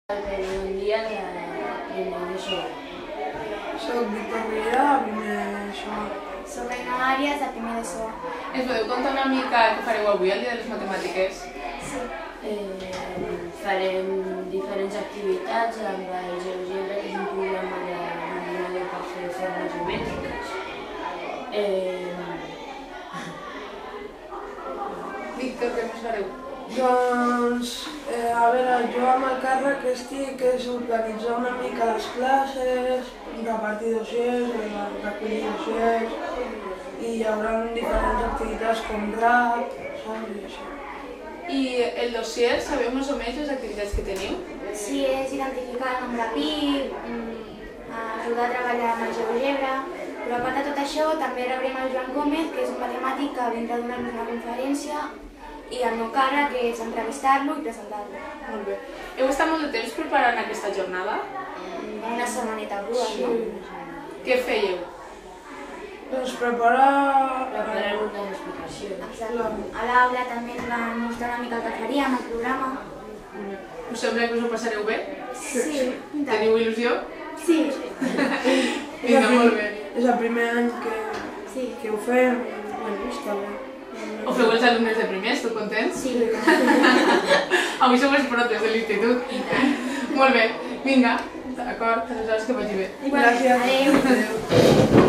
Un dia de primer d'ESO. Soc Víctor Riera, primer d'ESO. Soc Aina Àries, de primer d'ESO. Ens podeu contar una mica què fareu avui, el dia de les matemàtiques? Sí. Farem diferents activitats amb el GeoGebra, que és un programa d'ordinador per fer formes geomètriques. Víctor, què més fareu? Doncs, a veure, jo amb el càrrec que estic és organitzar una mica les classes, repartir dossiers, recollir dossiers, i hi haurà diferents activitats com rap, saps? I això. I el dossier, sabeu més o menys les activitats que teniu? Sí, és identificar el nombre pi, ajudar a treballar amb el GeoGebra, però a part de tot això també rebrem el Joan Gómez, que és un matemàtic que vindrà a donar-nos una conferència, i el meu càrrec, que és entrevistar-lo i presentar-lo. Molt bé. Heu estat molt de temps preparant aquesta jornada? Una setmaneta o dues, no? Què fèieu? Doncs preparar una explicació. Exacte. A l'aula també ens van mostrar una mica el que faríem, el programa. Us sembla que us ho passareu bé? Sí. Teniu il·lusió? Sí. Vinga, molt bé. És el primer any Sí. que ho fem, bueno, està bé. Ho feu els alumnes de primer? Esteu contents? Sí. Avui som els protes de l'institut. Molt bé. Vinga, d'acord, aleshores que vagi bé. Gràcies. Adéu. Adéu.